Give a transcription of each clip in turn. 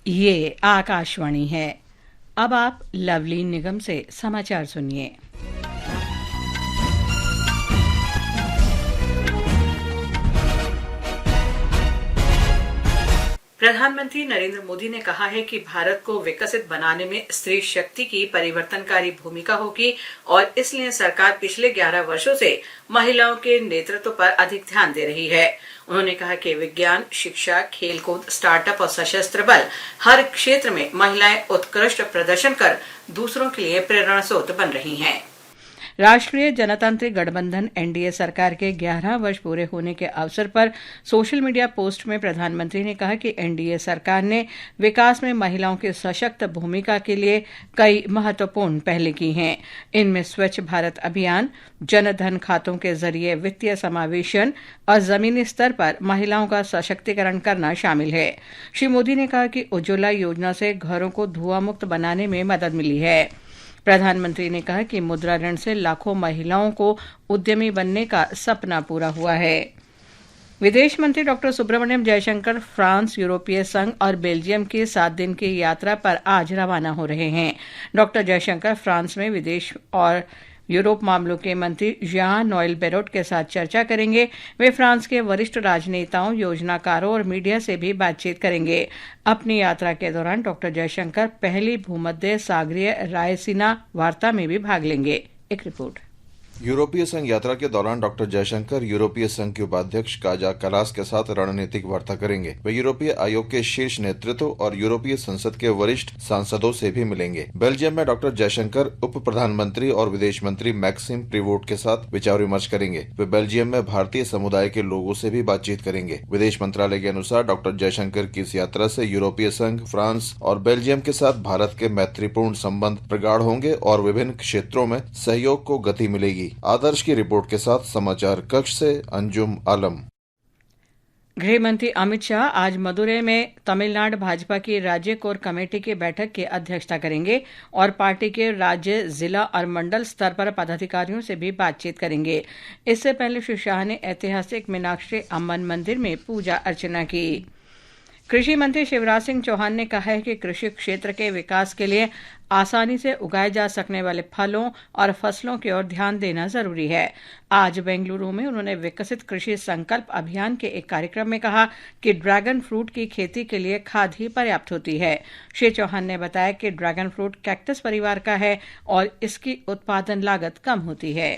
ये आकाशवाणी है। अब आप लवली निगम से समाचार सुनिए। प्रधानमंत्री नरेंद्र मोदी ने कहा है कि भारत को विकसित बनाने में स्त्री शक्ति की परिवर्तनकारी भूमिका होगी और इसलिए सरकार पिछले 11 वर्षों से महिलाओं के नेतृत्व पर अधिक ध्यान दे रही है। उन्होंने कहा कि विज्ञान, शिक्षा, खेलकूद, स्टार्टअप और सशस्त्र बल हर क्षेत्र में महिलाएं उत्कृष्ट प्रदर्शन कर दूसरों के लिए प्रेरणा स्रोत बन रही हैं। राष्ट्रीय जनतांत्रिक गठबंधन एनडीए सरकार के 11 वर्ष पूरे होने के अवसर पर सोशल मीडिया पोस्ट में प्रधानमंत्री ने कहा कि एनडीए सरकार ने विकास में महिलाओं की सशक्त भूमिका के लिए कई महत्वपूर्ण पहल की हैं। इनमें स्वच्छ भारत अभियान, जनधन खातों के जरिए वित्तीय समावेशन और जमीनी स्तर पर महिलाओं का सशक्तिकरण करना शामिल है। श्री मोदी ने कहा कि उज्ज्वला योजना से घरों को धुआं मुक्त बनाने में मदद मिली है। प्रधानमंत्री ने कहा कि मुद्रा ऋण से लाखों महिलाओं को उद्यमी बनने का सपना पूरा हुआ है। विदेश मंत्री डॉक्टर सुब्रमण्यम जयशंकर फ्रांस, यूरोपीय संघ और बेल्जियम की 7 दिन की यात्रा पर आज रवाना हो रहे हैं। डॉक्टर जयशंकर फ्रांस में विदेश और यूरोप मामलों के मंत्री ज़ान नोएल बैरोट के साथ चर्चा करेंगे। वे फ्रांस के वरिष्ठ राजनेताओं, योजनाकारों और मीडिया से भी बातचीत करेंगे। अपनी यात्रा के दौरान डॉक्टर जयशंकर पहली भूमध्य सागरीय रायसीना वार्ता में भी भाग लेंगे। एक रिपोर्ट। यूरोपीय संघ यात्रा के दौरान डॉक्टर जयशंकर यूरोपीय संघ के उपाध्यक्ष काजा कलास के साथ रणनीतिक वार्ता करेंगे। वे यूरोपीय आयोग के शीर्ष नेतृत्व और यूरोपीय संसद के वरिष्ठ सांसदों से भी मिलेंगे। बेल्जियम में डॉक्टर जयशंकर उप प्रधानमंत्री और विदेश मंत्री मैक्सिम प्रीवोट के साथ विचार विमर्श करेंगे। वे बेल्जियम में भारतीय समुदाय के लोगों से भी बातचीत करेंगे। विदेश मंत्रालय के अनुसार डॉक्टर जयशंकर की इस यात्रा से यूरोपीय संघ, फ्रांस और बेल्जियम के साथ भारत के मैत्रीपूर्ण संबंध प्रगाढ़ होंगे और विभिन्न क्षेत्रों में सहयोग को गति मिलेगी। आदर्श की रिपोर्ट के साथ समाचार कक्ष से अंजुम आलम। गृह मंत्री अमित शाह आज मदुरै में तमिलनाडु भाजपा की राज्य कोर कमेटी की बैठक की अध्यक्षता करेंगे और पार्टी के राज्य, जिला और मंडल स्तर पर पदाधिकारियों से भी बातचीत करेंगे। इससे पहले श्री शाह ने ऐतिहासिक मीनाक्षी अम्मन मंदिर में पूजा अर्चना की। कृषि मंत्री शिवराज सिंह चौहान ने कहा है कि कृषि क्षेत्र के विकास के लिए आसानी से उगाए जा सकने वाले फलों और फसलों की ओर ध्यान देना जरूरी है। आज बेंगलुरु में उन्होंने विकसित कृषि संकल्प अभियान के एक कार्यक्रम में कहा कि ड्रैगन फ्रूट की खेती के लिए खाद ही पर्याप्त होती है। श्री चौहान ने बताया कि ड्रैगन फ्रूट कैक्टस परिवार का है और इसकी उत्पादन लागत कम होती है।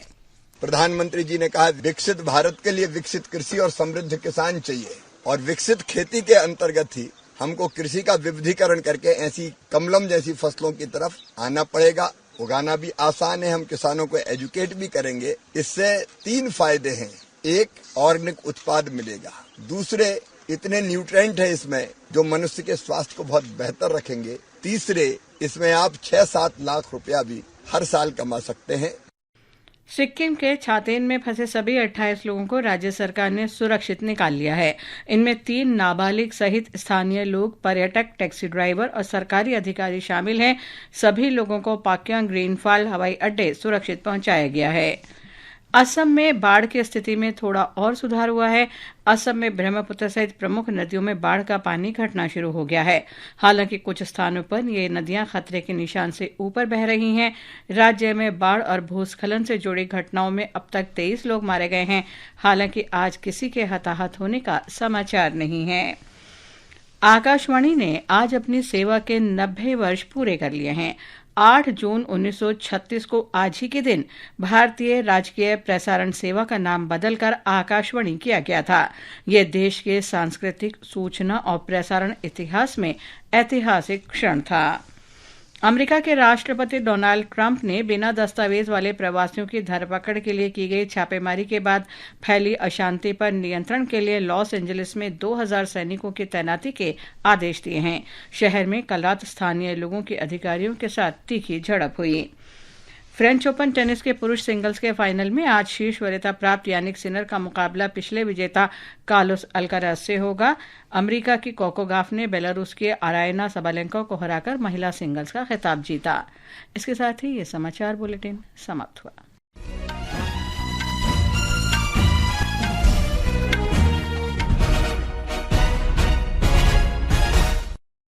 प्रधानमंत्री जी ने कहा, विकसित भारत के लिए विकसित कृषि और समृद्ध किसान चाहिए और विकसित खेती के अंतर्गत ही हमको कृषि का विविधीकरण करके ऐसी कमलम जैसी फसलों की तरफ आना पड़ेगा। उगाना भी आसान है, हम किसानों को एजुकेट भी करेंगे। इससे 3 फायदे हैं। एक, ऑर्गेनिक उत्पाद मिलेगा। दूसरे, इतने न्यूट्रिएंट है इसमें जो मनुष्य के स्वास्थ्य को बहुत बेहतर रखेंगे। तीसरे, इसमें आप 6-7 लाख रुपया भी हर साल कमा सकते हैं। सिक्किम के छातेन में फंसे सभी 28 लोगों को राज्य सरकार ने सुरक्षित निकाल लिया है। इनमें 3 नाबालिग सहित स्थानीय लोग, पर्यटक, टैक्सी ड्राइवर और सरकारी अधिकारी शामिल हैं। सभी लोगों को पाक्यांग ग्रीनफील्ड हवाई अड्डे सुरक्षित पहुंचाया गया है। असम में बाढ़ की स्थिति में थोड़ा और सुधार हुआ है। असम में ब्रह्मपुत्र सहित प्रमुख नदियों में बाढ़ का पानी घटना शुरू हो गया है। हालांकि कुछ स्थानों पर ये नदियां खतरे के निशान से ऊपर बह रही हैं। राज्य में बाढ़ और भूस्खलन से जुड़ी घटनाओं में अब तक 23 लोग मारे गए हैं। हालांकि आज किसी के हताहत होने का समाचार नहीं है। आकाशवाणी ने आज अपनी सेवा के 90 वर्ष पूरे कर लिए हैं। 8 जून 1936 को आज ही के दिन भारतीय राजकीय प्रसारण सेवा का नाम बदलकर आकाशवाणी किया गया था। यह देश के सांस्कृतिक, सूचना और प्रसारण इतिहास में ऐतिहासिक क्षण था। अमेरिका के राष्ट्रपति डोनाल्ड ट्रंप ने बिना दस्तावेज वाले प्रवासियों की धरपकड़ के लिए की गई छापेमारी के बाद फैली अशांति पर नियंत्रण के लिए लॉस एंजलिस में 2000 सैनिकों की तैनाती के आदेश दिए हैं। शहर में कल रात स्थानीय लोगों की अधिकारियों के साथ तीखी झड़प हुई। फ्रेंच ओपन टेनिस के पुरुष सिंगल्स के फाइनल में आज शीर्ष वरीयता प्राप्त यानिक सिनर का मुकाबला पिछले विजेता कार्लोस अल्काराज से होगा। अमेरिका की कोको गॉफ ने बेलारूस के अरायना सबालेंको को हराकर महिला सिंगल्स का खिताब जीता। इसके साथ ही ये समाचार बुलेटिन समाप्त हुआ।